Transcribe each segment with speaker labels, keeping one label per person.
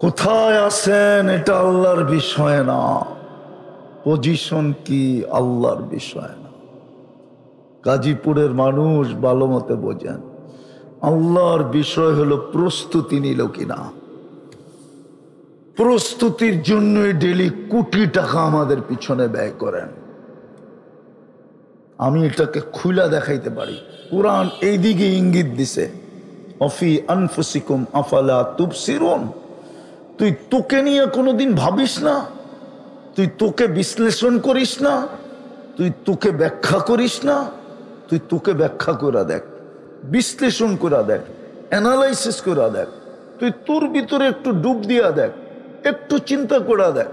Speaker 1: কোথায় আছেন এটা আল্লাহর বিষয় না, পজিশন কি আল্লাহর বিষয় না। গাজীপুরের মানুষ ভালো মতে বোঝেন, আল্লাহর বিষয় হলো প্রস্তুতি নিল কিনা। প্রস্তুতির জন্য ডেলি কোটি টাকা আমাদের পিছনে ব্যয় করেন। আমি এটাকে খুলা দেখাইতে পারি। কুরআন এইদিকে ইঙ্গিত দিছে, অফি আনফুসিকুম আফালা তুবসিরুন। তুই তোকে নিয়ে কোনোদিন ভাবিস না, তুই তোকে বিশ্লেষণ করিস না, তুই তোকে ব্যাখ্যা করিস না। তুই তোকে ব্যাখ্যা করে দেখ, বিশ্লেষণ করে দেখ, অ্যানালাইসিস করে দেখ। তুই তোর ভিতরে একটু ডুব দিয়া দেখ, একটু চিন্তা করে দেখ,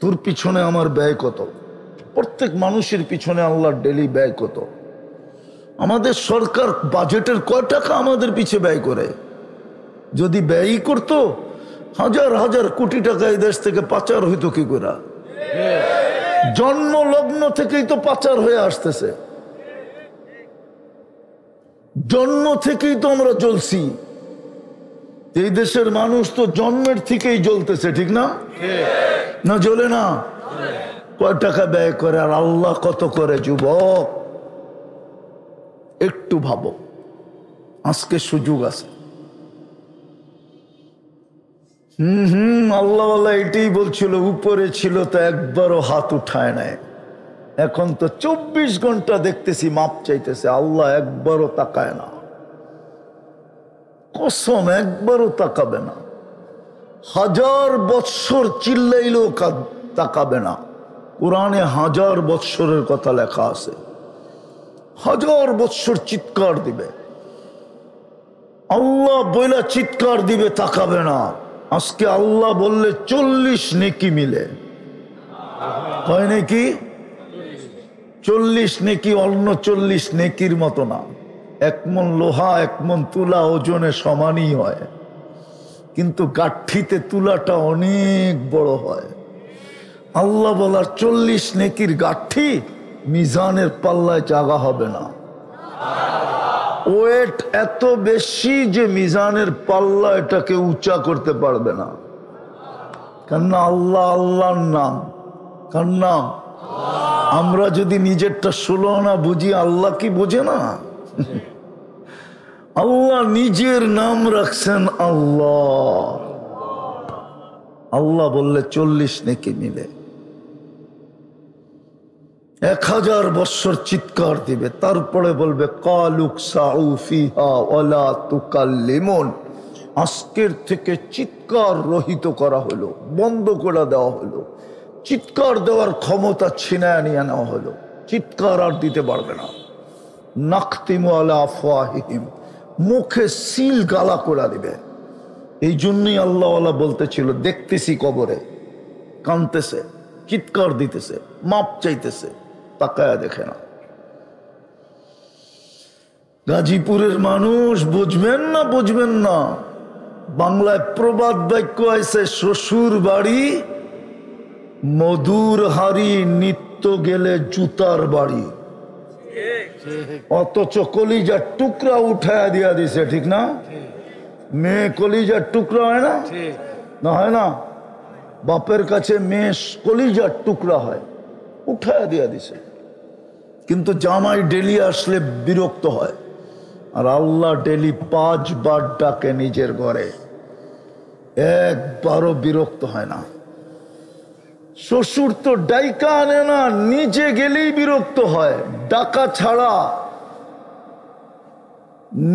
Speaker 1: তোর পিছনে আমার ব্যয় কত। প্রত্যেক মানুষের পিছনে আল্লাহর ডেলি ব্যয় কত। আমাদের সরকার বাজেটের কয় টাকা আমাদের পিছে ব্যয় করে। যদি ব্যয়ই করতো, হাজার হাজার কোটি টাকা এই দেশ থেকে পাচার হইতো কি করে। জন্ম লগ্ন থেকেই তো পাচার হয়ে আসতেছে, জন্ম থেকেই তো আমরা জ্বলছি। এই দেশের মানুষ তো জন্মের থেকেই জ্বলতেছে, ঠিক না? না জ্বলে না? কয় টাকা ব্যয় করে আর আল্লাহ কত করে? যুবক একটু ভাবো, আজকে সুযোগ আছে। আল্লাহ এটাই বলছিল, উপরে ছিল তো একবারও হাত উঠায় নাই। এখন তো 24 ঘন্টা দেখতেছি মাপ চাইতেছে, আল্লাহ একবারও তাকায় না। কসম, একবারও তাকাবে না। 1000 বৎসর চিল্লাইলেও তাকাবে না। কোরআনে 1000 বৎসরের কথা লেখা আছে। 1000 বৎসর চিৎকার দিবে, আল্লাহ বইলা চিৎকার দিবে, তাকাবে না। আজকে আল্লাহ বললে 40 নেকি মিলে। হয় নাকি? 40 নেকি অন্য 40 নেকির মতো না। 1 মণ লোহা 1 মণ তুলা ওজনে সমানই হয়, কিন্তু গাঠিতে তুলাটা অনেক বড় হয়। আল্লাহ বলার 40 নেকির গাঠি মিজানের পাল্লায় জাগা হবে না। ওয়েট এত বেশি যে মিজানের পাল্লা এটাকে উঁচা করতে পারবে না। কেননা আল্লাহ আল্লাহর নাম। কার নাম? আমরা যদি নিজেরটা 16 আনা বুঝি, আল্লাহ কি বোঝে না? আল্লাহ নিজের নাম রাখছেন আল্লাহ। আল্লাহ বললে 40 নেকি মিলে। 1000 বৎসর চিৎকার দিবে, তারপরে বলবে কালুক সাউ ফিহা ওয়ালা তুকাল্লিমুন। আজকের থেকে চিৎকার রহিত করা হলো, বন্ধ করে দেওয়া হলো। চিৎকার দেওয়ার ক্ষমতা ছিনায় নিয়ে নেওয়া হলো। চিৎকার আর দিতে পারবে না। নাখতিমু আলা আফওয়াহিহিম, মুখে সিল গালা করে দিবে। এই জন্যই আল্লাহওয়ালা বলতেছিল, দেখতেছি কবরে কাঁদতেছে, চিৎকার দিতেছে, মাপ চাইতেছে, তাকায়া দেখে না। গাজীপুরের মানুষ বুঝবেন না, বুঝবেন না। বাংলায় প্রবাদ বাক্য আছে, শ্বশুর বাড়ি মধুর হাড়ি, নিত্য গেলে জুতার বাড়ি। অথচ কলিজার টুকরা উঠায়া দিয়া দিছে, ঠিক না? মেয়ে কলিজার টুকরা হয় না? না হয় না? বাপের কাছে মেয়ে কলিজার টুকরা হয়, উঠায়া দিয়া দিছে। কিন্তু জামাই ডেলি আসলে বিরক্ত হয়, আর আল্লাহ ডেলি 5 বার ডাকে নিজের ঘরে, একবারও বিরক্ত হয় না। শ্বশুর তো ডাইকা আনে না, নিজে গেলেই বিরক্ত হয়। ডাকা ছাড়া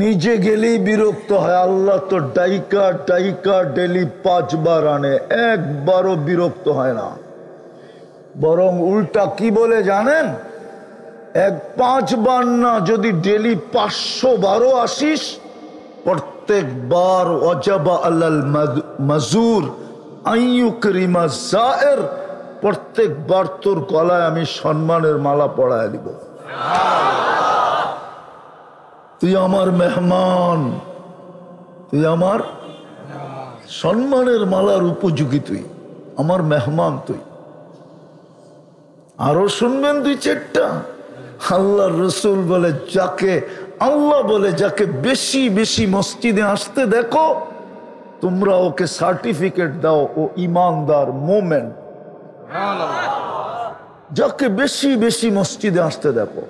Speaker 1: নিজে গেলেই বিরক্ত হয়। আল্লাহ তো ডাইকা ডাইকা ডেলি 5 বার আনে, একবারও বিরক্ত হয় না। বরং উল্টা কি বলে জানেন? 5 বার না, যদি ডেলি 500 বারও আসিস, প্রত্যেকবার ওয়াজাবা আলাল মাজুর আইয়ুকরিমা জায়ের, প্রত্যেকবার তোর গলায় আমি সম্মানের মালা পরায় দিব। তুই আমার মেহমান, তুই আমার সম্মানের মালার উপযোগী, তুই আমার মেহমান। তুই আরো শুনবেন 2-4টা। আল্লাহ রসুল বলে, যাকে আল্লাহ বলে যাকে বেশি বেশি মসজিদে আসতে দেখো, তোমরা ওকে সার্টিফিকেট দাও ও ইমানদার মোমেন। যাকে বেশি বেশি মসজিদে আসতে দেখো,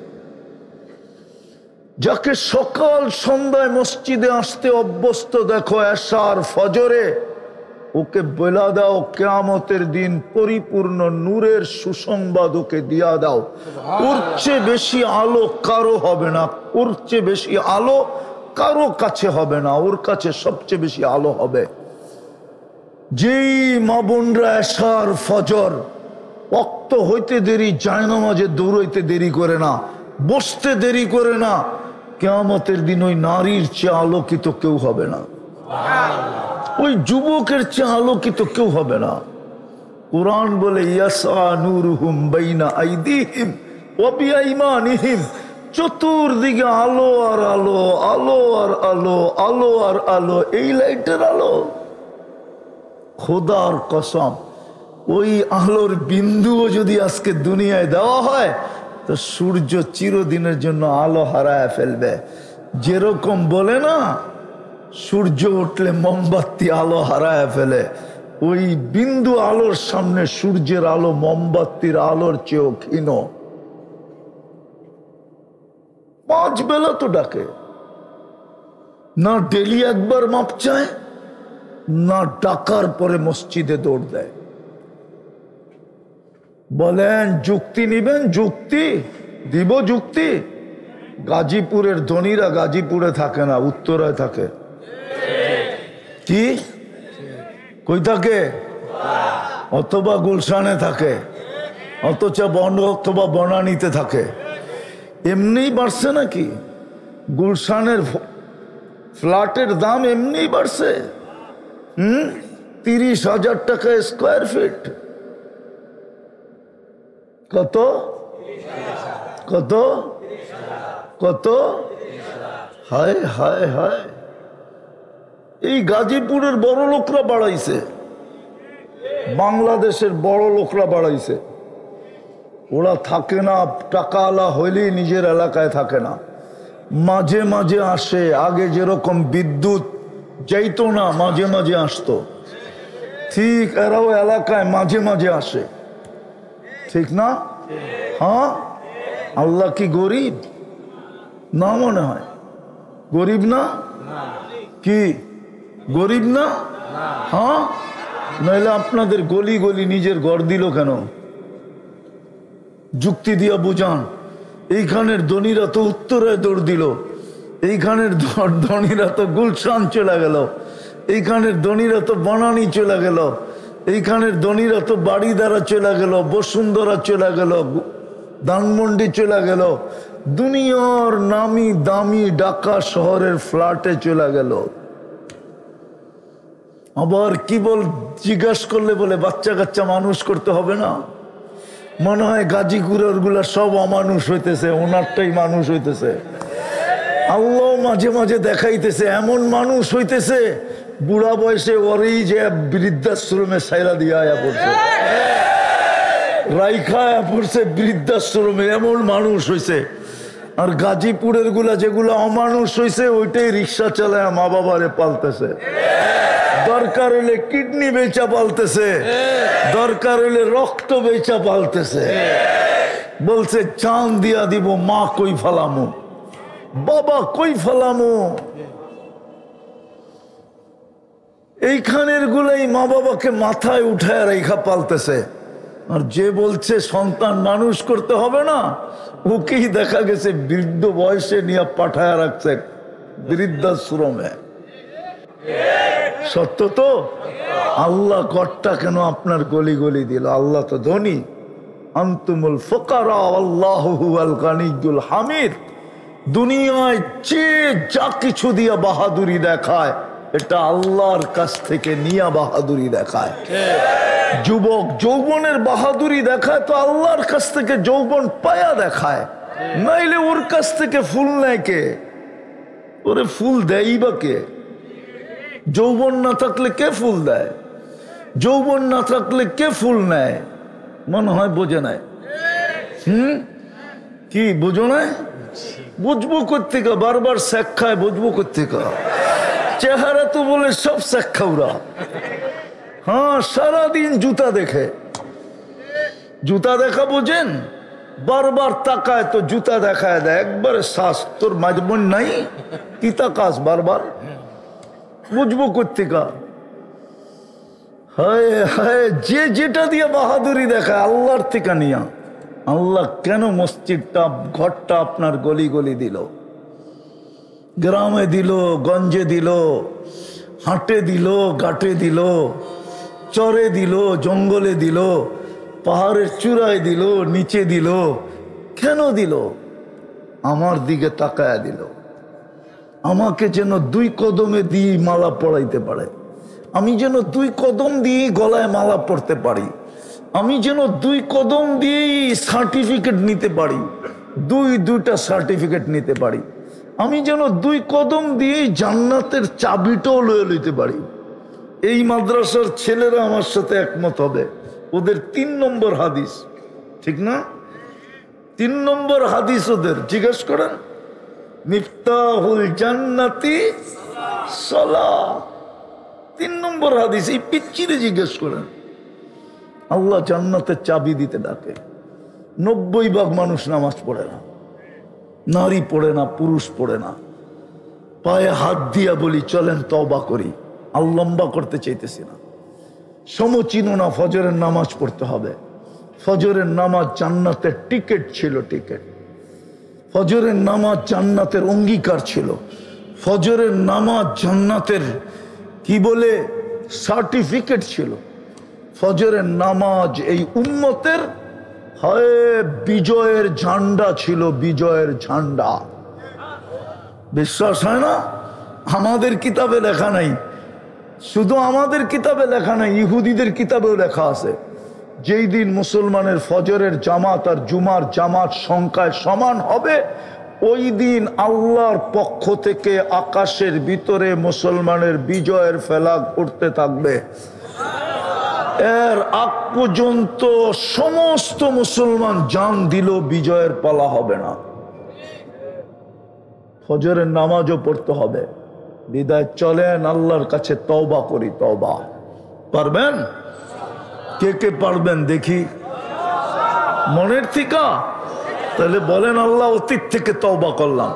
Speaker 1: যাকে সকাল সন্ধ্যায় মসজিদে আসতে অভ্যস্ত দেখো, এশার ফজরে, ওকে বলা দাও কিয়ামতের দিন পরিপূর্ণ নূরের সুসংবাদ ওকে দিয়া দাও। ওর চেয়ে বেশি আলো কারো হবে না, ওর চেয়ে বেশি আলো কারো কাছে হবে না, ওর কাছে সবচেয়ে বেশি আলো হবে। যেই মা বোনরা এশার ফজর ওয়াক্ত হইতে দেরি, জায়নামাজে দৌড়াইতে দেরি করে না, বসতে দেরি করে না, কিয়ামতের দিন ওই নারীর চেয়ে আলোকিত কেউ হবে না, ওই যুবকের চেয়ে আলোকিত কেউ হবে না। কুরআন বলে ইয়াসা নূরুহুম বাইনা আইদিহিম ওয়া বিআইমানিহিম, চতুর্দিকে আলো আর আলো, আলো আর আলো, আলো আর আলো, এই লাইটের আলো। খোদার কসম, ওই আলোর বিন্দুও যদি আজকে দুনিয়ায় দেওয়া হয় তো সূর্য চিরদিনের জন্য আলো হারায় ফেলবে। যেরকম বলে না সূর্য উঠলে মোমবাতি আলো হারায় ফেলে, ওই বিন্দু আলোর সামনে সূর্যের আলো মোমবাতির আলোর চেয়েও ক্ষীণ। 5 বেলা তো ডাকে না, ডেলি একবার মাপ চায় না, ডাকার পরে মসজিদে দৌড় দেয়। বলেন যুক্তি নিবেন? যুক্তি দিব, যুক্তি। গাজীপুরের ধনীরা গাজীপুরে থাকে না, উত্তরায় থাকে। কি কই থাকে? অথবা গুলশানে থাকে, অথবা বনানীতে থাকে। এমনি বাড়ছে নাকি? গুলশানের ফ্ল্যাটের দাম এমনি বাড়ছে। 30,000 টাকা স্কোয়ার ফিট। কত কত কত? হায় হায় হায়, এই গাজীপুরের বড় লোকরা বাড়াইছে, বাংলাদেশের বড় লোকরা বাড়াইছে। ওরা থাকে না, টাকাওয়ালা হইলেই নিজের এলাকায় থাকে না, মাঝে মাঝে আসে। আগে যেরকম বিদ্যুৎ যাইতো না, মাঝে মাঝে আসতো, ঠিক এরাও এলাকায় মাঝে মাঝে আসে, ঠিক না? হ্যাঁ, আল্লাহ কি গরিব না? মনে হয় গরিব না? কি গরিব না? হ্যাঁ, নইলে আপনাদের গলি গলি নিজের ঘর দিল কেন? যুক্তি দিয়া বুঝান। এইখানের ধনীরা তো উত্তরায় দৌড় দিল, এইখানের ধনীরা তো গুলশান চলে গেল, এইখানের ধনীরা তো বনানী চলে গেল, এইখানের ধনীরা তো বাড়িদারা চলে গেল, বসুন্ধরা চলে গেল, ধানমন্ডি চলে গেল, দুনিয়ার নামি দামি ঢাকা শহরের ফ্ল্যাটে চলে গেল। আবার কি বল জিজ্ঞাসা করলে বলে বাচ্চা কাচ্চা মানুষ করতে হবে না। মনে হয় গাজীপুরের গুলা সব অমানুষ হইতেছে, ওনারটাই মানুষ হইতেছে। আল্লাহ মাঝে মাঝে দেখাইতেছে এমন মানুষ হইতেছে, বুড়া বয়সে ওরই যে বৃদ্ধাশ্রমে সাইরা দিয়া আয়া পড়ছে, রাইখা আয়া পড়ছে বৃদ্ধাশ্রমে, এমন মানুষ হইছে। আর গাজীপুরের গুলা যেগুলা অমানুষ হইছে, ওইটাই রিক্সা চালায় মা বাবারে পালতেছে, দরকার হইলে কিডনি বেচা পালতেছে, দরকার হইলে রক্ত বেচা পালতেছে। বলছে চান দিয়া দিব, মা কই ফালামু, বাবা কই ফালামু। এইখানের গুলাই মা বাবাকে মাথায় উঠায় রেখা পালতেছে। আর যে বলছে সন্তান মানুষ করতে হবে না, ওকেই দেখা গেছে বৃদ্ধ বয়সে নিয়ে পাঠায় রাখছে বৃদ্ধাশ্রমে। সত্য তো? আল্লাহ ঘরটা কেন আপনার গলি গলি দিল? আল্লাহ তো ধনী। আনতুমুল ফুকারা আল্লাহু হুয়াল গানিয়্যুল হামিদ। দুনিয়ায় যে যা কিছু দিয়া বাহাদুরি দেখায়, এটা আল্লাহর কাছ থেকে নিয়া বাহাদুরি দেখায়। যুবক যৌবনের বাহাদুরি দেখায় তো আল্লাহর কাছ থেকে যৌবন পায়া দেখায়, নাইলে ওর কাছ থেকে ফুল নেয় কে? ওরে ফুল দেয় বা কে? যৌবন না থাকলে কে ফুল দেয়? যৌবন না থাকলে কে ফুল নেয়? মনে হয় বোঝে নাই। কি বুঝো নাই? বুঝবো কোত্থেকে? বারবার শেখ খায়, বুঝবো কোত্থেকে? চেহারা তো বলে সব শেখাউরা। হ্যাঁ, সারাদিন জুতা দেখে। জুতা দেখা বোঝেন? বারবার তাকায় তো জুতা দেখায় দেয়, একবারে শ্বাস। তোর মাঝমন নাই তিতা কাজ বারবার, বুঝবো কোত্থেকা? হায় হায়, যে যেটা দিয়ে বাহাদুরি দেখায় আল্লাহর থেকে নিয়া। আল্লাহ কেন মসজিদটা ঘরটা আপনার গলি গলি দিল, গ্রামে দিল, গঞ্জে দিল, হাটে দিল, ঘাটে দিল, চরে দিল, জঙ্গলে দিল, পাহাড়ের চূড়ায় দিল, নিচে দিল? কেন দিল? আমার দিকে তাকায়া দিল, আমাকে যেন 2 কদমে দিয়ে মালা পরাইতে পারে, আমি যেন 2 কদম দিয়ে গলায় মালা পরতে পারি, আমি যেন 2 কদম দিয়েই সার্টিফিকেট নিতে পারি, 2টা সার্টিফিকেট নিতে পারি, আমি যেন 2 কদম দিয়েই জান্নাতের চাবিটাও লয়ে লইতে পারি। এই মাদ্রাসার ছেলেরা আমার সাথে একমত হবে, ওদের 3 নম্বর হাদিস, ঠিক না? 3 নম্বর হাদিস ওদের, জিজ্ঞেস করেন। মিফতাহুল জান্নাতি সালাহ, 3 নম্বর হাদিস। এই পিচ্চিরে জিজ্ঞেস করেন। আল্লাহ জান্নাতের চাবি দিতে ডাকে। 90% মানুষ নামাজ পড়ে না, নারী পড়ে না, পুরুষ পড়ে না। পায়ে হাত দিয়া বলি চলেন তওবা করি, আর লম্বা করতে চাইতেছি না। সমচিনো না, ফজরের নামাজ পড়তে হবে। ফজরের নামাজ জান্নাতের টিকিট ছিল, টিকিট। ফজরের নামাজ জান্নাতের অঙ্গীকার ছিল। ফজরের নামাজ জান্নাতের কি বলে সার্টিফিকেট ছিল। ফজরের নামাজ এই উম্মতের হয় বিজয়ের ঝান্ডা ছিল, বিজয়ের ঝান্ডা। বিশ্বাস হয় না? আমাদের কিতাবে লেখা নাই, শুধু আমাদের কিতাবে লেখা নাই, ইহুদিদের কিতাবেও লেখা আছে। যেই দিন মুসলমানের ফজরের জামাত আর জুমার জামাত সংখ্যায় সমান হবে, ওই দিন আল্লাহর পক্ষ থেকে আকাশের ভিতরে মুসলমানের বিজয়ের ফেলাগ উঠতে থাকবে। এর আগ পর্যন্ত সমস্ত মুসলমান জান দিল, বিজয়ের পালা হবে না। ফজরের নামাজও পড়তে হবে। বিদায় চলেন আল্লাহর কাছে তওবা করি। তওবা পারবেন? কে কে পারবেন দেখি মনের থেকে? তাহলে বলেন আল্লাহ অতীত থেকে তওবা করলাম।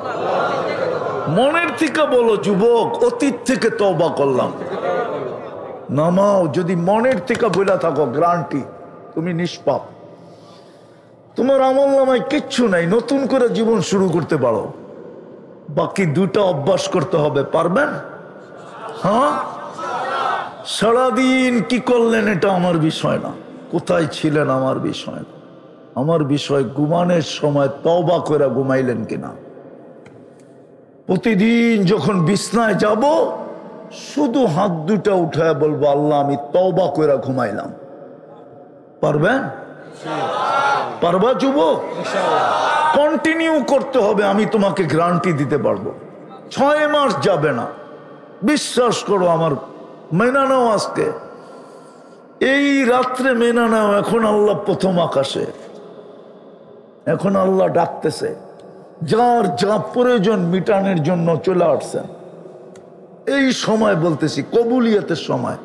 Speaker 1: মনের থেকে বলো যুবক, অতীত থেকে তওবা করলাম। নামাও, যদি মনের থেকে বইলা থাকো গ্যারান্টি তুমি নিষ্পাপ। তোমার আমল নামায় কিচ্ছু নাই, নতুন করে জীবন শুরু করতে পারো। বাকি 2টা অভ্যাস করতে হবে। পারবেন? হ্যাঁ, সারাদিন কি করলেন এটা আমার বিষয় না, কোথায় ছিলেন আমার বিষয় না। আমার বিষয় ঘুমানোর সময় তওবা করে ঘুমাইলেন কিনা। প্রতিদিন যখন বিছনায় যাব শুধু হাত 2টা উঠায় বলবো আল্লাহ আমি তওবা করে ঘুমাইলাম। পারবেন? পারবা যুবক? কন্টিনিউ করতে হবে, আমি তোমাকে গ্যারান্টি দিতে পারবো। 6 মাস যাবে না, বিশ্বাস করো আমার। মেনা নাও আজকে, এই রাত্রে মেনা নাও। এখন আল্লাহ প্রথম আকাশে, এখন আল্লাহ ডাকতেছে। যার যা প্রয়োজন মিটানোর জন্য চলে আসছেন। এই সময় বলতেছি কবুলিয়তের সময়।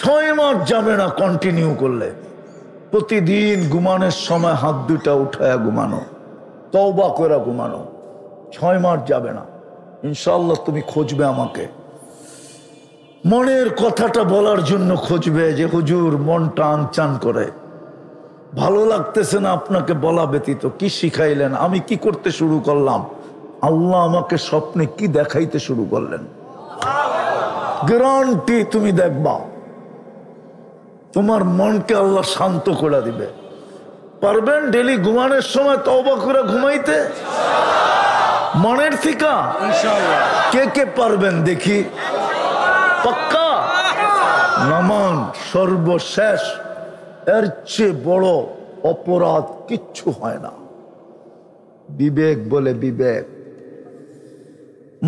Speaker 1: 6 মাস যাবে না কন্টিনিউ করলে। প্রতিদিন ঘুমানোর সময় হাত 2টা উঠায়া ঘুমানো, তওবা করে ঘুমানো। 6 মাস যাবে না, ইনশাআল্লাহ তুমি খুঁজবে আমাকে। মনের কথাটা বলার জন্য খুঁজবে যে হুজুর মনটা আনচান করে, ভালো লাগতেছে না আপনাকে বলা ব্যতীত। কি শিখাইলেন? আমি কি করতে শুরু করলাম? আল্লাহ আমাকে স্বপ্নে কি দেখাইতে শুরু করলেন। গ্যারান্টি তুমি দেখবা তোমার মনকে আল্লাহ শান্ত করে দিবে। পারবেন ডেলি ঘুমানোর সময় তওবা করে ঘুমাইতে মনের থেকে? কে কে পারবেন দেখি? পাক্কা? নামান সর্বশেষ, এর চেয়ে বড় অপরাধ কিচ্ছু হয় না। বিবেক বলে বিবেক,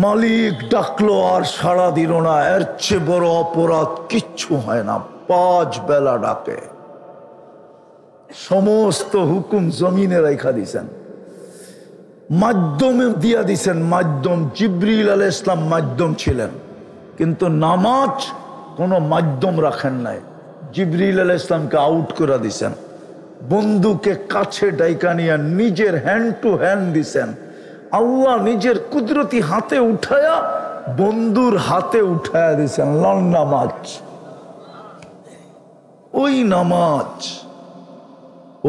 Speaker 1: মালিক ডাকলো আর সাড়া দিল না, এর চেয়ে বড় অপরাধ কিচ্ছু হয় না। 5 বেলা ডাকে, সমস্ত হুকুম জমিনে রেখা দিছেন। মাধ্যমে দিয়া দিছেন, মাধ্যম। জিবরিল আলাইহিস সালাম মাধ্যম ছিলেন, কিন্তু নামাজ কোনো মাধ্যম রাখেন নাই। জিবরিল আলাইহিস সালামকে আউট করে দিছেন, বন্ধুকে কাছে ডাইকা নিয়ে নিজের হ্যান্ড টু হ্যান্ড দিছেন। আল্লাহ নিজের কুদরতি হাতে উঠায়া বন্ধুর হাতে উঠায়া দিছেন। লন নামাজ, ওই নামাজ,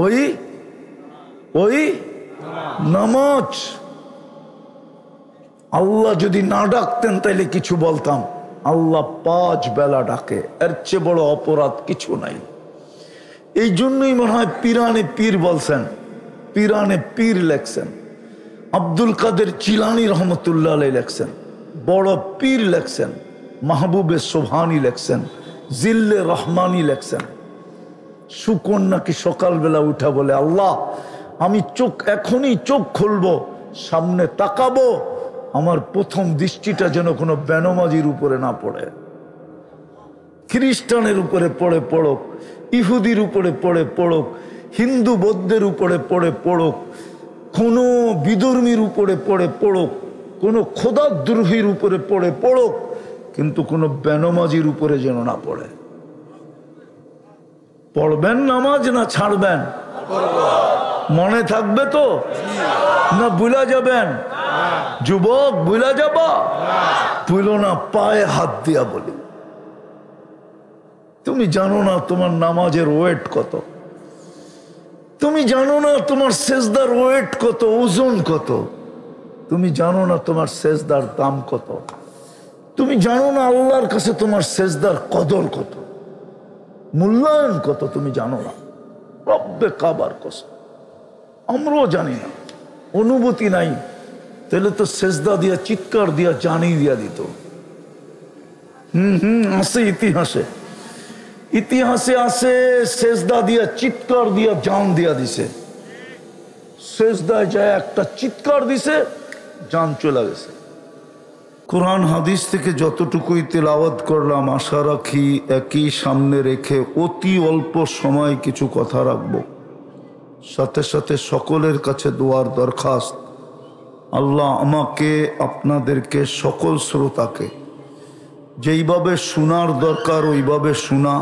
Speaker 1: ওই নামাজ। আল্লাহ যদি না ডাকতেন তাইলে কিছু বলতাম, আল্লাহ 5 বেলা ডাকে, এর চেয়ে বড় অপরাধ কিছু নাই। এই জন্যই মনে হয় পিরানে পীর বলছেন, পিরানে পীর লেখছেন। আব্দুল কাদের জিলানী রহমতুল্লাহ আলাইহি লেখছেন, বড় পীর লেখছেন, মাহবুবে সুবহানী লেখছেন, জিল্লে রহমানী লেখছেন। শুকন নাকি সকালবেলা উঠা বলে, আল্লাহ আমি এখনই চোখ খুলবো, সামনে তাকাবো, আমার প্রথম দৃষ্টিটা যেন কোনো বেনমাজির উপরে না পড়ে, খ্রিস্টানের উপরে পড়ে পড়ুক, ইহুদির উপরে পড়ে পড়ুক, হিন্দু বৌদ্ধের উপরে পড়ে পড়ুক, কোনো বিধর্মীর উপরে পড়ে পড়ুক, কোনো খোদাদ্রোহীর উপরে পড়ে পড়ুক, কিন্তু কোনো বেনমাজির উপরে যেন না পড়ে। পড়বেন নামাজ না ছাড়বেন? মনে থাকবে তো না ভুলা যাবেন? যুবক ভুলা যাবা? ভুলো না, পায়ে হাত দিয়া বলি, তুমি জানো না তোমার নামাজের ওয়েট কত, তুমি জানো না তোমার সেজদার ওয়েট কত, ওজন কত, তুমি জানো না তোমার সেজদার দাম কত, তুমি জানো না আল্লাহর কাছে তোমার সেজদার কদর কত, মূল্যায়ন কত, তুমি জানো না। রব্বে কাবার কসম, আমরাও জানি না, অনুভূতি নাই, তাহলে তো সেজদা দিয়া চিৎকার দিয়া জানিয়ে দিয়া দিত। আছে ইতিহাসে, ইতিহাসে আছে সেজদা দিয়া চিৎকার দিয়া জান দিয়া দিছে, সেজদায় যায় একটা চিৎকার দিছে, জান চলে গেছে। কোরআন হাদিস থেকে যতটুকুই তেলাওয়াত করলাম, আশা রাখি একই সামনে রেখে অতি অল্প সময় কিছু কথা রাখবো। সাথে সাথে সকলের কাছে দোয়ার দরখাস্ত, আল্লাহ আমাকে, আপনাদেরকে, সকল শ্রোতাকে যেইভাবে শোনার দরকার ওইভাবে শোনা,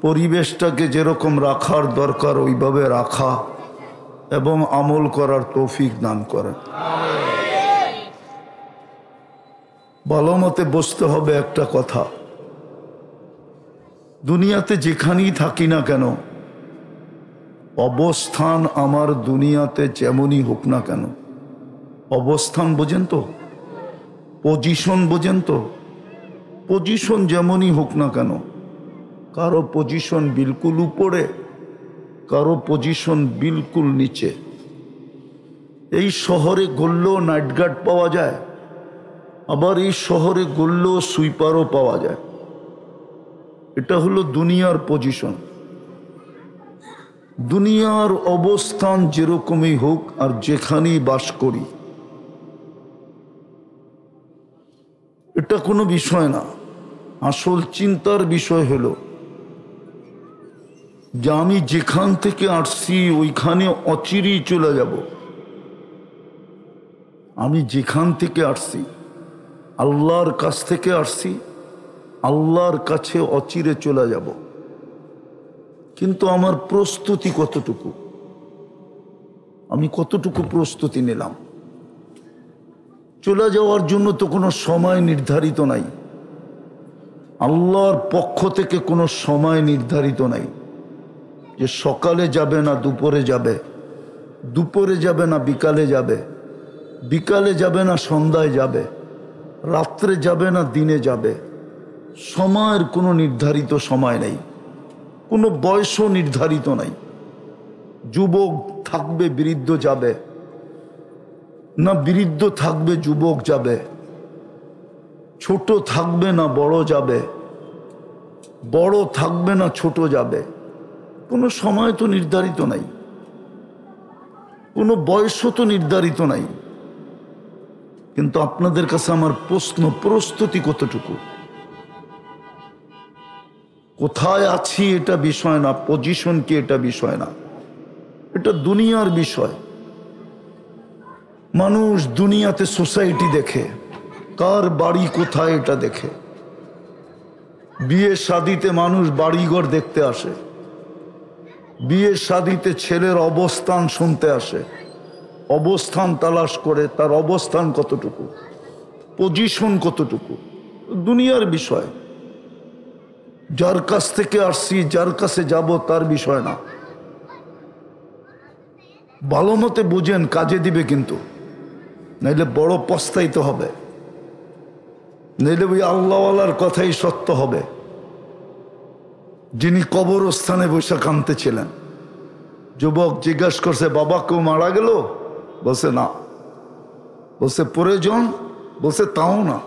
Speaker 1: পরিবেশটাকে যেরকম রাখার দরকার ওইভাবে রাখা এবং আমল করার তৌফিক দান করেন। ভালো মতে বুঝতে হবে একটা কথা, দুনিয়াতে যেখানেই থাকি না কেন, অবস্থান আমার দুনিয়াতে যেমনই হোক না কেন, অবস্থান বোঝেন তো, পজিশন বোঝেন তো, পজিশন যেমনই হোক না কেন, কারো পজিশন বিলকুল উপরে, কারো পজিশন বিলকুল নিচে। এই শহরে গড়লেও নাইট গার্ড পাওয়া যায়, আবার এই শহরে গড়লেও সুইপারও পাওয়া যায়। এটা হলো দুনিয়ার পজিশন। দুনিয়ার অবস্থান যেরকমই হোক আর যেখানেই বাস করি, এটা কোনো বিষয় না। আসল চিন্তার বিষয় হলো যে আমি যেখান থেকে আসছি ওইখানে অচিরেই চলে যাব। আমি যেখান থেকে আসছি, আল্লাহর কাছ থেকে আসছি, আল্লাহর কাছে অচিরে চলে যাব। কিন্তু আমার প্রস্তুতি কতটুকু, আমি কতটুকু প্রস্তুতি নিলাম? চলে যাওয়ার জন্য তো কোনো সময় নির্ধারিত নাই, আল্লাহর পক্ষ থেকে কোনো সময় নির্ধারিত নাই যে সকালে যাবে না দুপুরে যাবে, দুপুরে যাবে না বিকালে যাবে, বিকালে যাবে না সন্ধ্যায় যাবে, রাত্রে যাবে না দিনে যাবে। সময়ের কোনো নির্ধারিত সময় নেই, কোনো বয়সও নির্ধারিত নাই। যুবক থাকবে বৃদ্ধ যাবে না, বৃদ্ধ থাকবে যুবক যাবে, ছোট থাকবে না বড় যাবে, বড় থাকবে না ছোট যাবে। কোনো সময় তো নির্ধারিত নাই, কোনো বয়সও তো নির্ধারিত নাই। কিন্তু আপনাদের কাছে আমার প্রশ্ন, প্রস্তুতি কতটুকু? কোথায় আছি এটা বিষয় না, পজিশন কি এটা বিষয় না, এটা দুনিয়ার বিষয়। মানুষ দুনিয়াতে সোসাইটি দেখে, কার বাড়ি কোথায় এটা দেখে। বিয়ে শাদিতে মানুষ বাড়িঘর দেখতে আসে, বিয়ে শাদিতে ছেলের অবস্থান শুনতে আসে, অবস্থান তালাশ করে, তার অবস্থান কতটুকু, পজিশন কতটুকু, দুনিয়ার বিষয়। যার কাছ থেকে আসছি, যার কাছে যাব, তার বিষয় না। ভালো মতে বুঝেন, কাজে দিবে কিন্তু, নাইলে বড় পস্তাইতে হবে, নাইলে ওই আল্লাহওয়ালার কথাই সত্য হবে যিনি কবরস্থানে বসে কাঁদতেছিলেন। যুবক জিজ্ঞাসা করছে, বাবা কেউ মারা গেল? বলছে না। বলছে প্রয়োজন? বলছে তাও না।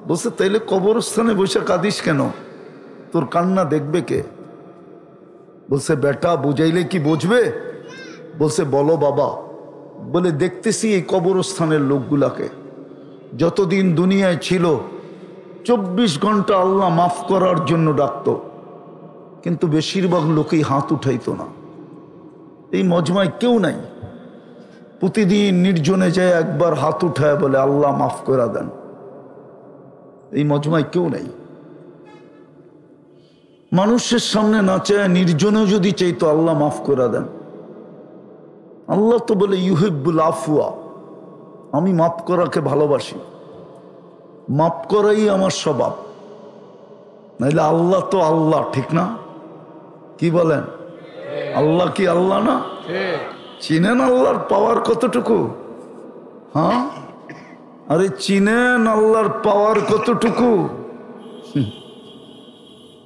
Speaker 1: বলছে তাইলে কবরস্থানে বসে কাঁদিস কেন? তোর কান্না দেখবে কে? বলছে বেটা বুঝাইলে কি বুঝবে? বলছে বলো বাবা। বলে দেখতেছি এই কবরস্থানের লোকগুলাকে, যতদিন দুনিয়ায় ছিল 24 ঘন্টা আল্লাহ মাফ করার জন্য ডাকতো, কিন্তু বেশিরভাগ লোকেই হাত উঠাইতো না। এই মজমায় কেউ নাই প্রতিদিন নির্জনে যায় একবার হাত উঠায় বলে আল্লাহ মাফ করে দেন। এই মজমায় কেউ নাই। মানুষের সামনে না চায়, নির্জনেও যদি চাইতো আল্লাহ মাফ করে দেন। আল্লাহ তো বলে ইউহিব্বুল আফওয়া, আমি মাফ করাকে ভালোবাসি, মাফ করাই আমার স্বভাব। নাইলে আল্লাহ তো আল্লাহ, ঠিক না? কি বলেন? আল্লাহ কি আল্লাহ না? চিনেন আল্লাহর পাওয়ার কতটুকু? হ্যাঁ, আরে চিনেন আল্লাহর পাওয়ার কতটুকু?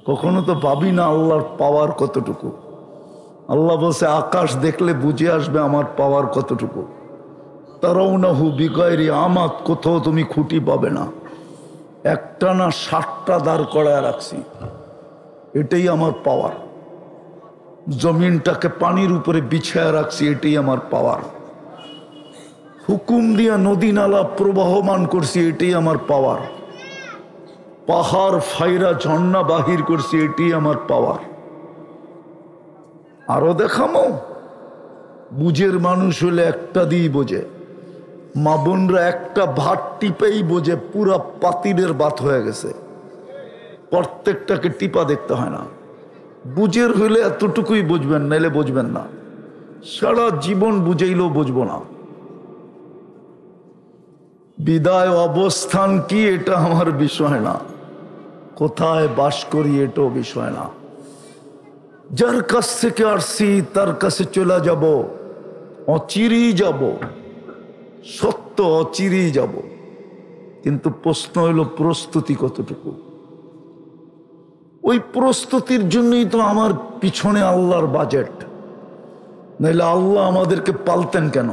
Speaker 1: কখনো তো ভাবি না আল্লাহর পাওয়ার কতটুকু। আল্লাহ বলছে আকাশ দেখলে বুঝে আসবে আমার পাওয়ার কতটুকু। তারাউনাহু বিগাইরি আমাত, কোথাও তুমি খুঁটি পাবে না। একটা না 60টা দাঁড় করায় রাখছি, এটাই আমার পাওয়ার। জমিনটাকে পানির উপরে বিছায়া রাখছি, এটাই আমার পাওয়ার। হুকুম দিয়া নদী নালা প্রবাহমান করছি, এটাই আমার পাওয়ার। পাহাড় ফাইরা ঝর্ণা বাহির করছি, এটাই আমার পাওয়ার। আরো দেখামো? বুঝের মানুষ হলে একটা দিয়েই বোঝে। মা বোনরা একটা ভাত টিপেই বোঝে পুরা পাতিলের ভাত হয়ে গেছে, প্রত্যেকটাকে টিপা দেখতে হয় না। বুঝের হইলে এতটুকুই বুঝবেন, নাইলে বুঝবেন না। সারা জীবন বুঝাইলেও বুঝবো না। বিদায় অবস্থান কি এটা আমার বিষয় না, কোথায় বাস করি এটাও বিষয় না। যার কাছ থেকে আসছি তার কাছে চলে যাব, অচিরেই যাব, সত্য অচিরেই যাব। কিন্তু প্রশ্ন হইল প্রস্তুতি কতটুকু। ওই প্রস্তুতির জন্যই তো আমার পিছনে আল্লাহর বাজেট, নাইলে আল্লাহ আমাদেরকে পালতেন কেন?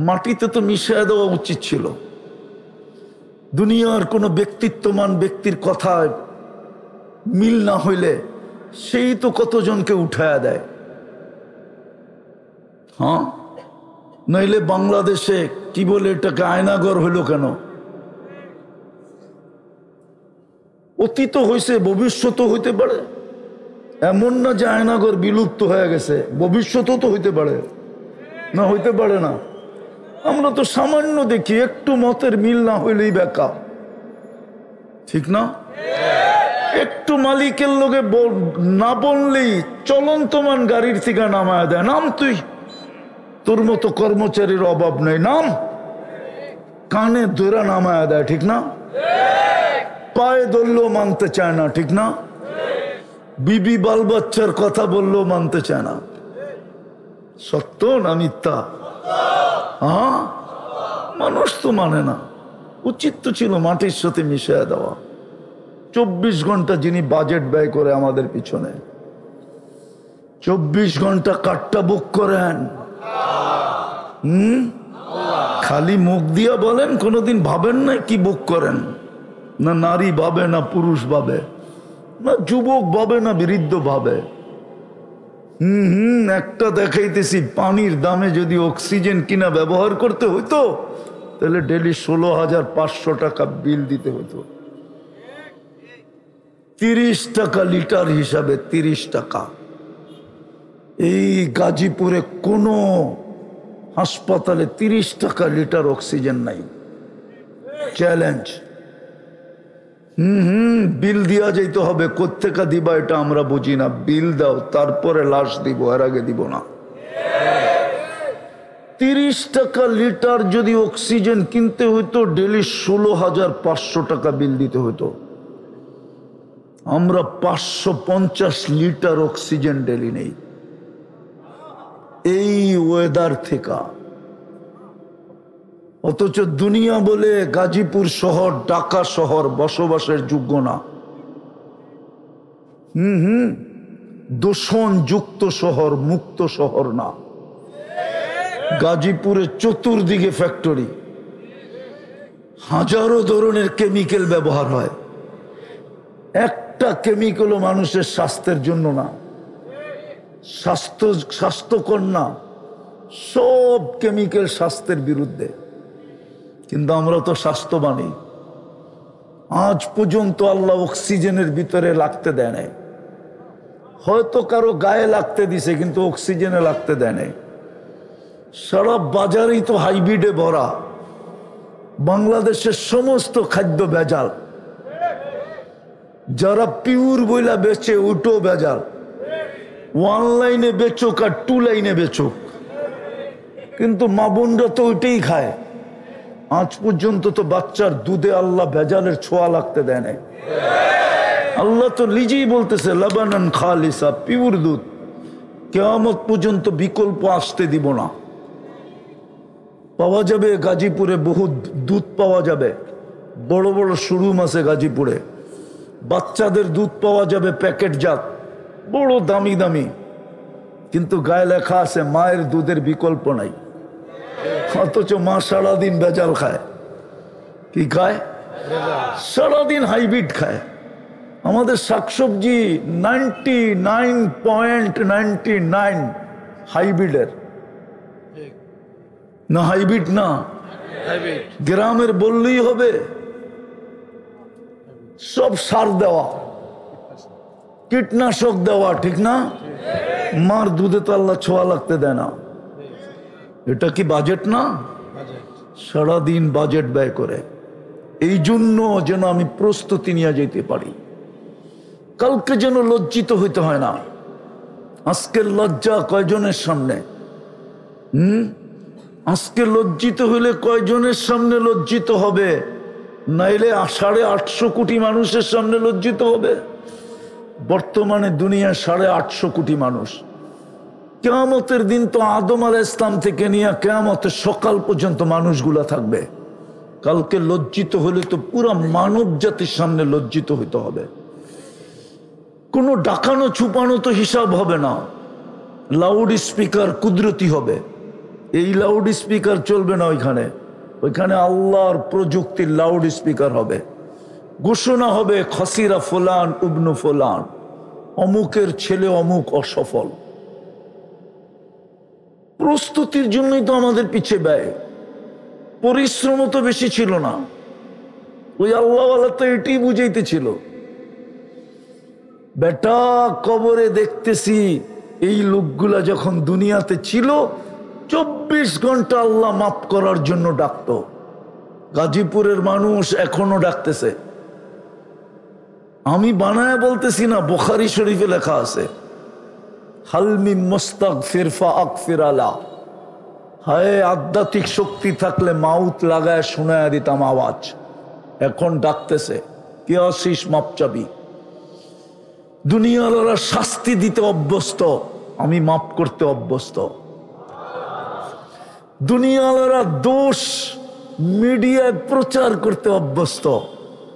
Speaker 1: মাটিতে তো মিশিয়ে দেওয়া উচিত ছিল। দুনিয়ার কোনো ব্যক্তিত্বমান ব্যক্তির কথায় মিল না হইলে সেই তো কতজনকে উঠায়া দেয়। হ্যাঁ, নইলে বাংলাদেশে কি বলে এটাকে আয়নাঘর হইল কেন? অতীত হয়েছে, ভবিষ্যৎও হইতে পারে। এমন না যে আয়নাঘর বিলুপ্ত হয়ে গেছে, ভবিষ্যৎও তো হইতে পারে না, হইতে পারে না। আমরা তো সামান্য দেখি, একটু মতের মিল না হইলেই বেকা, ঠিক না? একটু মালিকের লোকে না বললেই চলন্তমান গাড়ির থেকে নামায় দেয়, নাম তুই, তোর মতো কর্মচারীর অভাব নেই, নাম। কানে ধরে নামায় দেয়, ঠিক না? পায়ে ধরলেও মানতে চায় না, ঠিক না? বিবি বাল বাচ্চার কথা বললেও মানতে চায় না। সত্য না মিথ্যা? হ্যাঁ, মানুষ তো মানে না। উচিত তো ছিল মাটির সাথে মিশিয়ে দেওয়া। 24 ঘন্টা যিনি বাজেট ব্যয় করে আমাদের পিছনে, 24 ঘন্টা কাঠটা বুক করেন। খালি মুখ দিয়া বলেন, কোনোদিন ভাবেন না কি বুক করেন? না নারী ভাবে, না পুরুষ ভাবে, না যুবক ভাবে, না বৃদ্ধ ভাবে। একটা দেখাইতেছি, পানির দামে যদি অক্সিজেন কিনা ব্যবহার করতে হইতো তাহলে ডেলি 16,500 টাকা বিল দিতে হতো। 30 টাকা লিটার হিসাবে, 30 টাকা। এই গাজীপুরে কোনো হাসপাতালে 30 টাকা লিটার অক্সিজেন নাই, চ্যালেঞ্জ। বিল দিয়া যাইতে হবে, কোত্থেকে দিবা এটা আমরা বুঝি না, বিল দাও তারপরে লাশ দিব, এর আগে দিব না। 30 টাকা লিটার যদি অক্সিজেন কিনতে হইতো, ডেলি 16,500 টাকা বিল দিতে হইতো। আমরা 550 লিটার অক্সিজেন ডেলি নেই এই ওয়েদার থেকে। অথচ দুনিয়া বলে গাজীপুর শহর, ঢাকা শহর বসবাসের যোগ্য না। দূষণ যুক্ত শহর, মুক্ত শহর না। গাজীপুরে চতুর্দিকে ফ্যাক্টরি, হাজারো ধরনের কেমিক্যাল ব্যবহার হয়। একটা কেমিক্যালও মানুষের স্বাস্থ্যের জন্য না, স্বাস্থ্যকর না। সব কেমিক্যাল স্বাস্থ্যের বিরুদ্ধে। কিন্তু আমরা তো স্বাস্থ্যবানী। আজ পর্যন্ত আল্লাহ অক্সিজেনের ভিতরে লাগতে দেয় নাই। হয়তো কারো গায়ে লাগতে দিছে, কিন্তু অক্সিজেনে লাগতে দেয় নাই। সারা বাজারেই তো হাইব্রিডে ভরা। বাংলাদেশের সমস্ত খাদ্য ভেজাল। যারা পিওর বইলা বেচে ওটাও ভেজাল। 1 লাইনে বেচুক আর 2 লাইনে বেচুক, কিন্তু মা বোনরা তো ওইটাই খায়। আজ পর্যন্ত তো বাচ্চার দুধে আল্লাহ ভেজালের ছোঁয়া লাগতে দেয় নাই। আল্লাহ তো নিজেই বলতেছে লাবানান খালিসা, পিওর দুধ। কিয়ামত পর্যন্ত বিকল্প আসতে দিব না। পাওয়া যাবে গাজীপুরে, বহুত দুধ পাওয়া যাবে। বড় বড় শোরুম আছে গাজীপুরে। বাচ্চাদের দুধ পাওয়া যাবে প্যাকেটজাত, বড় দামি দামি, কিন্তু গায়ে লেখা আছে মায়ের দুধের বিকল্প নাই। অথচ মা সারাদিন ভেজাল খায়। কি খায়? সারাদিন হাইব্রিড খায়। আমাদের শাকসবজি 99.99 হাইব্রিডের না, হাইব্রিড না, গ্রামের বললেই হবে। সব সার দেওয়া, কীটনাশক দেওয়া, ঠিক না? মার দুধে তো আল্লাহ ছোঁয়া লাগতে দেয় না। এটা কি বাজেট না? সারাদিন বাজেট ব্যয় করে। এই জন্য যেন আমি প্রস্তুতি নিয়ে যেতে পারি, কালকে যেন লজ্জিত হইতে হয় না। আজকের লজ্জা কয়জনের সামনে? আজকে লজ্জিত হইলে কয়জনের সামনে লজ্জিত হবে? নাইলে 850 কোটি মানুষের সামনে লজ্জিত হবে। বর্তমানে দুনিয়া 850 কোটি মানুষ। কিয়ামতের দিন তো আদম আলাইহিস সালাম থেকে নিয়ে কিয়ামতের সকাল পর্যন্ত মানুষগুলা থাকবে। কালকে লজ্জিত হলে তো পুরো মানব জাতির সামনে লজ্জিত হইতে হবে। কোনো ডাকানো ছুপানো তো হিসাব হবে না। লাউড স্পিকার কুদরতি হবে। এই লাউড স্পিকার চলবে না ওইখানে। ওইখানে আল্লাহর প্রযুক্তির লাউড স্পিকার হবে। ঘোষণা হবে খসিরা ফুলান ইবনু ফুলান, অমুকের ছেলে অমুক অসফল। প্রস্তুতির জন্যই তো আমাদের পিছে ব্যয়। পরিশ্রম তো বেশি ছিল না। ওই আল্লাহওয়ালা তো এটাই বুঝাইতেছিল, বেটা কবরে দেখতেছি এই লোকগুলা যখন দুনিয়াতে ছিল 24 ঘন্টা আল্লাহ মাফ করার জন্য ডাকতো। গাজীপুরের মানুষ এখনো ডাকতেছে। আমি বানায় বলতেছি না, বুখারী শরীফে লেখা আছে, হালমি মুস্তাগফির ফাগফির আলা। হায় আধ্যাত্মিক শক্তি থাকলে মাউত লাগায় শোনায় দিতাম আওয়াজ। এখন ডাকতেছে, কে আসিস মাপ চাবি। দুনিয়ালারা শাস্তি দিতে অভ্যস্ত, আমি মাফ করতে অভ্যস্ত। দুনিয়ালারা দোষ মিডিয়ায় প্রচার করতে অভ্যস্ত।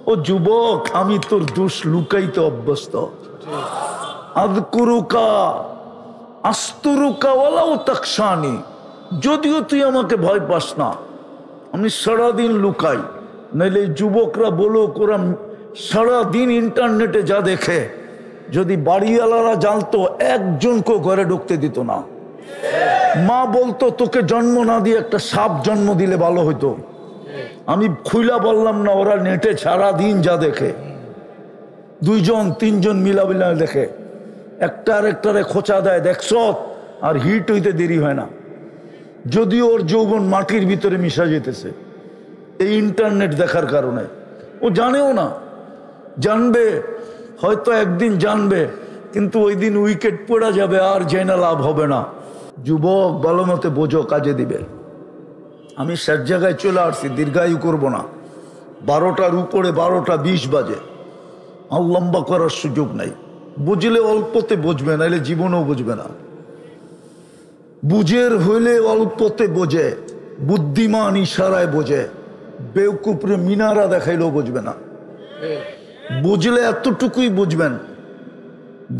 Speaker 1: ও যুবক, আমি তোর দোষ লুকাইতে অভ্যস্ত। আযকুরুকা আস্তুরুকা ওয়ালাউ তাকশানি, যদিও তুই আমাকে ভয় পাস না, আমি সারাদিন লুকাই। নাইলে যুবকরা বলো, ওরা সারাদিন ইন্টারনেটে যা দেখে, যদি বাড়িওয়ালারা জানতো একজনকে ঘরে ঢুকতে দিত না। মা বলতো তোকে জন্ম না দিয়ে একটা সাপ জন্ম দিলে ভালো হইতো। আমি খুইলা বললাম না, ওরা নেটে সারাদিন যা দেখে, 2-3 মিলামিলা দেখে, একটা আরেকটারে খোঁচা দেয়, দেখছ, আর হিট হইতে দেরি হয় না। যদিও ওর যৌবন মাটির ভিতরে মিশা যেতেছে এই ইন্টারনেট দেখার কারণে। ও জানেও না, জানবে হয়তো একদিন জানবে, কিন্তু ওই দিন উইকেট পড়া যাবে, আর জেনা লাভ হবে না। যুবক ভালো মতে বোঝো, কাজে দিবে। আমি শেষ জায়গায় চলে আসছি, দীর্ঘায়ু করব না। 12টার উপরে 12:20 বাজে, আর লম্বা করার সুযোগ নাই। বুঝলে অল্পতে বুঝবে, নাইলে জীবনেও বুঝবে না। বুঝের হইলে অল্পতে বোঝে, বুদ্ধিমান ইশারায় বোঝে, বেউকুফরে মিনারা দেখাইলেও বুঝবে না। বুঝলে এতটুকুই বুঝবেন,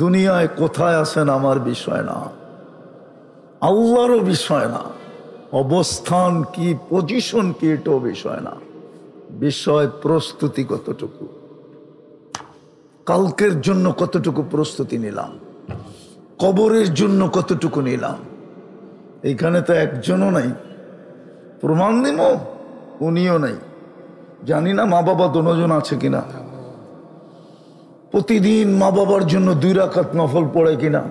Speaker 1: দুনিয়ায় কোথায় আছেন আমার বিষয় না, আল্লাহরও বিষয় না, অবস্থান কি, পজিশন কি, এটাও বিষয় না। বিষয় প্রস্তুতি কতটুকু, কালকের জন্য কতটুকু প্রস্তুতি নিলাম, কবরের জন্য কতটুকু নিলাম। এইখানে তো একজনও নাই, প্রমাণ দিব উনিও নাই। জানি না মা বাবা দোনোজন আছে কিনা, প্রতিদিন মা বাবার জন্য 2 রাকাত নফল পড়ে কিনা।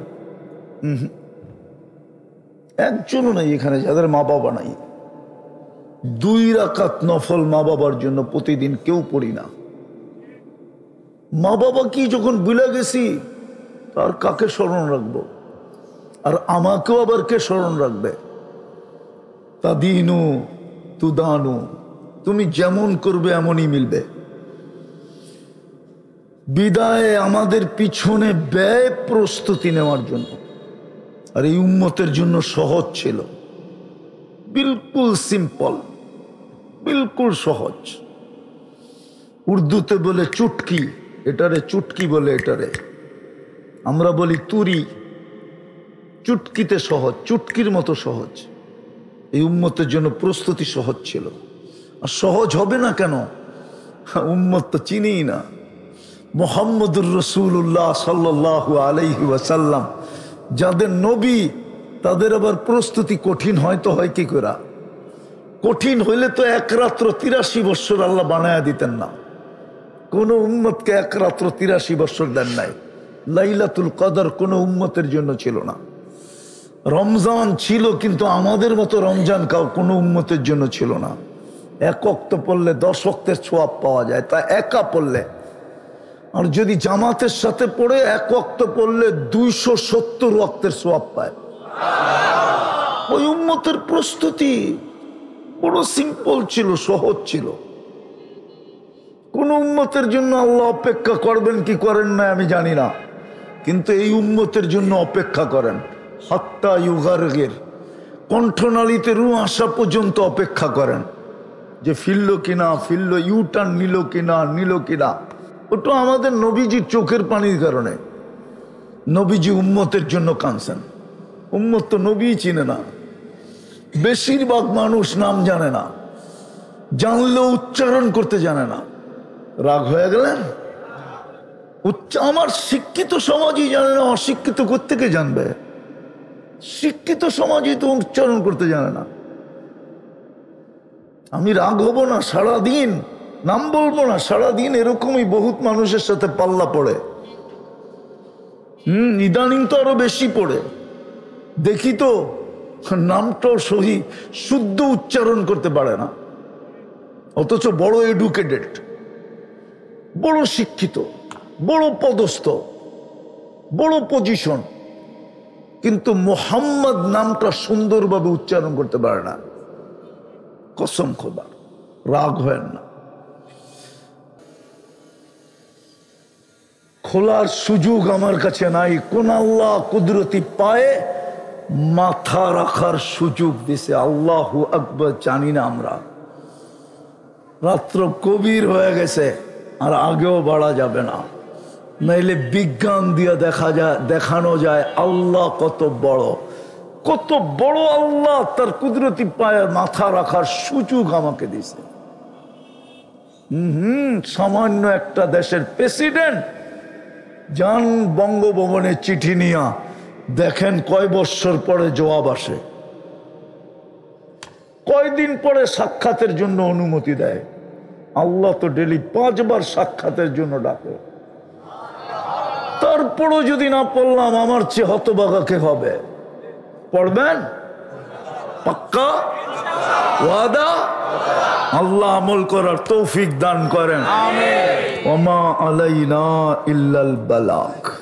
Speaker 1: একজনও নাই এখানে যাদের মা বাবা নাই। 2 রাকাত নফল মা বাবার জন্য প্রতিদিন কেউ পড়ি না। মা বাবা কি যখন ভুলে গেছি, তার কাকে স্মরণ রাখবো? আর আমাকেও আবার কে স্মরণ রাখবে? তাদিনু তুদানু, তুমি যেমন করবে এমনই মিলবে। বিদায়ে আমাদের পিছনে ব্যয় প্রস্তুতি নেওয়ার জন্য। আর এই উম্মতের জন্য সহজ ছিল, বিলকুল সিম্পল, বিলকুল সহজ। উর্দুতে বলে চুটকি, এটারে চুটকি বলে, এটারে আমরা বলি তুরি। চুটকিতে সহজ, চুটকির মতো সহজ। এই উম্মতের জন্য প্রস্তুতি সহজ ছিল। আর সহজ হবে না কেন? উম্মত তো চিনিই না। মুহাম্মদুর রাসূলুল্লাহ সাল্লাল্লাহু আলাইহি ওয়াসাল্লাম যাদের নবী, তাদের আবার প্রস্তুতি কঠিন হয় তো হয় কি করে? কঠিন হইলে তো 1 রাত্র 83 বছর আল্লাহ বানায়া দিতেন না। কোন উম্মতকে 1 রাত্র 83 বছর দেন নাই। লাইলাতুল কদর কোন উম্মতের জন্য ছিল না। রমজান ছিল, কিন্তু আমাদের মতো রমজান কোনো উম্মতের জন্য ছিল না। 1 ওয়াক্ত পড়লে 10 ওয়াক্তের সওয়াব পাওয়া যায়, তা একা পড়লে। আর যদি জামাতের সাথে পড়ে 1 ওয়াক্ত পড়লে 270 ওয়াক্তের সওয়াব পায়। ওই উম্মতের প্রস্তুতি বড় সিম্পল ছিল, সহজ ছিল। কোন উম্মতের জন্য আল্লাহ অপেক্ষা করবেন কি করেন না আমি জানি না, কিন্তু এই উম্মতের জন্য অপেক্ষা করেন। হাত্তা ইউগারগির, কণ্ঠনালীতে রু আসা পর্যন্ত অপেক্ষা করেন, যে ফিরল কিনা, ফিরল, ইউটার্ন নিল কিনা, নিল কিনা। ওটা আমাদের নবীজির চোখের পানির কারণে। নবীজি উম্মতের জন্য কাঁদছেন। উম্মত তো নবী চিনে না, বেশিরভাগ মানুষ নাম জানে না, জানলেও উচ্চারণ করতে জানে না। রাগ হয়ে গেলেন? আমার শিক্ষিত সমাজই জানে না, অশিক্ষিত কোত্থেকে জানবে? শিক্ষিত সমাজই তো উচ্চারণ করতে জানে না। আমি রাগ হব না, সারাদিন নাম বলবো না, সারাদিন এরকমই বহুত মানুষের সাথে পাল্লা পড়ে। ইদানিং তো আরো বেশি পড়ে। দেখি তো নামটাও সহি শুদ্ধ উচ্চারণ করতে পারে না, অথচ বড় এডুকেটেড, বড় শিক্ষিত, বড় পদস্থ, বড় পজিশন, কিন্তু মোহাম্মদ নামটা সুন্দরভাবে উচ্চারণ করতে পারে না। কসম খোদা, রাগ হয় না। খোলার সুযোগ আমার কাছে নাই। কোন আল্লাহ কুদরতি পায়ে মাথা রাখার সুযোগ দিছে? আল্লাহু আকবার জানি না আমরা। রাত্র গভীর হয়ে গেছে, আর আগেও বাড়া যাবে না, নাইলে বিজ্ঞান দিয়ে দেখানো যায় আল্লাহ কত বড়, কত বড় আল্লাহ। তার কুদরতি পায়ে মাথা রাখার সুযোগ আমাকে দিছে। সামান্য একটা দেশের প্রেসিডেন্ট যান বঙ্গভবনে চিঠি নিয়া, দেখেন কয় বৎসর পরে জবাব আসে, কয়দিন পরে সাক্ষাতের জন্য অনুমতি দেয়। আল্লাহ তো ডেলি 5 বার সাক্ষাতের জন্য ডাকে। তারপরও যদি না পড়লাম, আমার চেয়ে হতভাগা কে হবে? পড়বেন? পাক্কা ওয়াদা। আল্লাহ আমল করার তৌফিক দান করেন। আমিন। ওমা আলাইনা ইল্লাল বালাগ।